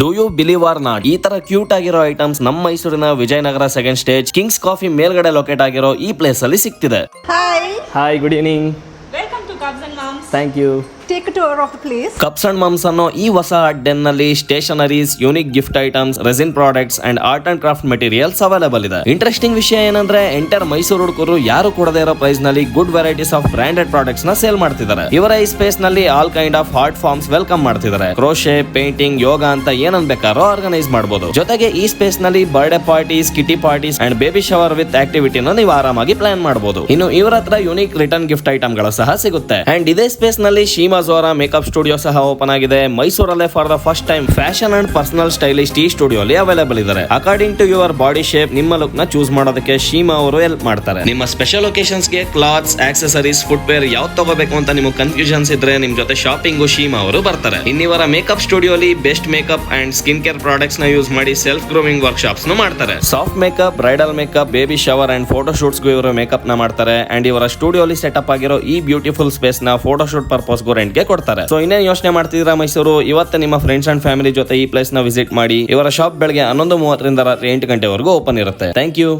Do you believe or not, ಈ ತರ cute ಆಗಿರೋ ಐಟಮ್ಸ್ ನಮ್ಮ ಮೈಸೂರಿನ Vijayanagar second stage Kings coffee ಮೇಲ್ಗಡೆ ಲೊಕೇಟ್ ಆಗಿರೋ ಈ ಪ್ಲೇಸ್ ಅಲ್ಲಿ ಸಿಗ್ತಿದೆ. Hi, good evening. Welcome to Cubs and Moms. Thank you. Take a tour of the place. Cubs and Moms ಅನ್ನೋ ಈ ಹೊಸ ಡೆನ್ ನಲ್ಲಿ stationeries, unique gift items, resin products and art and craft materials available ಇದೆ. Interesting ವಿಷಯ ಏನಂದ್ರೆ enter Mysuru ಹುಡುಗರು ಯಾರು ಕೊಡದೇ ಇರೋ ಪ್ರೈಸ್ ನಲ್ಲಿ good varieties of branded products ನ ಸೇಲ್ ಮಾಡ್ತಿದ್ದಾರೆ. ಇವರ ಈ ಸ್ಪೇಸ್ ನಲ್ಲಿ all kind of art forms welcome ಮಾಡ್ತಿದ್ದಾರೆ. ಕ್ರೋಶೆ, ಪೇಂಟಿಂಗ್, ಯೋಗ ಅಂತ ಏನನ್ ಬೇಕಾರೋ ಆರ್ಗನೈಸ್ ಮಾಡಬಹುದು. ಜೊತೆಗೆ ಈ ಸ್ಪೇಸ್ ನಲ್ಲಿ birthday parties, kitty parties and baby shower with ಆಕ್ಟಿವಿಟಿನ ನೀವು ಆರಾಮಾಗಿ ಪ್ಲಾನ್ ಮಾಡಬಹುದು. ಇನ್ನು ಇವರ ಹತ್ರ ಯೂನಿಕ್ ರಿಟರ್ನ್ ಗಿಫ್ಟ್ ಐಟಮ್ ಗಳು ಸಹ ಸಿಗುತ್ತೆ. ಅಂಡ್ ಇದೇ ಸ್ಪೇಸ್ ನಲ್ಲಿ ಶೀಮಾ ಜೋರಾ ಮೇಕಪ್ ಸ್ಟುಡಿಯೋ ಸಹ ಓಪನ್ ಆಗಿದೆ. ಮೈಸೂರಲ್ಲೇ for the first time fashion and personal stylist ಈ ಸ್ಟುಡಿಯೋ ಅಲ್ಲಿ ಅವೈಲೇಬಲ್ ಇದ್ದಾರೆ. According to your body shape ನಿಮ್ಮ ಲುಕ್ ನ ಚೂಸ್ ಮಾಡೋದಕ್ಕೆ ಶೀಮಾ ಅವರು ಹೆಲ್ಪ್ ಮಾಡ್ತಾರೆ. ನಿಮ್ಮ ಸ್ಪೆಷಲ್ ಒಕೇಶನ್ಸ್ ಗೆ ಕ್ಲಾತ್ಸ್, ಆಕ್ಸೆಸರೀಸ್, ಫುಟ್ವೇರ್ ಯಾವ್ದು ತಗೋಬೇಕು ಅಂತ ನಿಮಗೆ ಕನ್ಫ್ಯೂಷನ್ಸ್ ಇದ್ರೆ ನಿಮ್ ಜೊತೆ ಶಾಪಿಂಗು ಶೀಮಾ ಅವರು ಬರ್ತಾರೆ. ಇನ್ನಿವರ ಮೇಕಪ್ ಸ್ಟುಡಿಯೋ ಅಲ್ಲಿ best makeup and skin care products ನ ಯೂಸ್ ಮಾಡಿ ಸೆಲ್ಫ್ ಗ್ರೂಮಿಂಗ್ ವರ್ಕ್ ಶಾಪ್ಸ್ ನ ಮಾಡ್ತಾರೆ. Soft makeup, bridal makeup, baby shower and photo shoots ಗೂ ಇವರು ಮೇಕಪ್ ನ ಮಾಡ್ತಾರೆ. ಅಂಡ್ ಇವರ ಸ್ಟುಡಿಯೋ ಅಲ್ಲಿ ಸೆಟಪ್ ಆಗಿರೋ ಈ ಬ್ಯೂಟಿಫುಲ್ ಸ್ಪೇಸ್ ನ ಫೋಟೋ ಶೂಟ್ ಪರ್ಪಸ್ ಗೂ ರೆಂಟ್ ಗೆ ಕೊಡ್ತಾರೆ. ಸೊ ಇನ್ನೇನು ಯೋಚನೆ ಮಾಡ್ತಿದ್ದೀರಾ ಮೈಸೂರು, ಇವತ್ತು ನಿಮ್ಮ ಫ್ರೆಂಡ್ಸ್ ಅಂಡ್ ಫ್ಯಾಮಿಲಿ ಜೊತೆ ಈ ಪ್ಲೇಸ್ ನ ವಿಸಿಟ್ ಮಾಡಿ. ಇವರ ಶಾಪ್ ಬೆಳಗ್ಗೆ 11:30 ರಿಂದ ರಾತ್ರಿ 8 ಗಂಟೆವರೆಗೂ ಓಪನ್ ಇರುತ್ತೆ. Thank you.